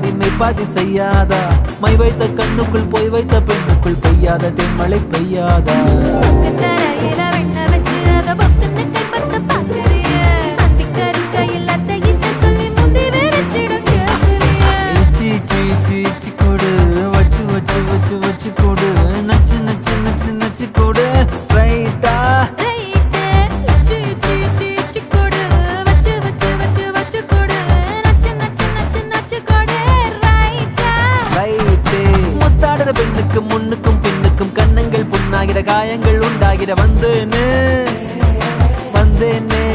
இனிமே பாதி செய்யாதா மை வைத்த கண்ணுக்குள் போய் வைத்த பெண்ணுக்குள் பெய்யாத தென்மழை பெய்யாதா கொடு வச்சு வச்சு வச்சு வச்சு கொடு நச்சு நச்சு நச்சு நச்சு கொடு ரைட்டா முத்தாடுற பெண்ணுக்கும் முன்னுக்கும் பின்னுக்கும் கண்ணங்கள் புண்ணாகிற காயங்கள் உண்டாகிற வந்தேனே வந்தேனே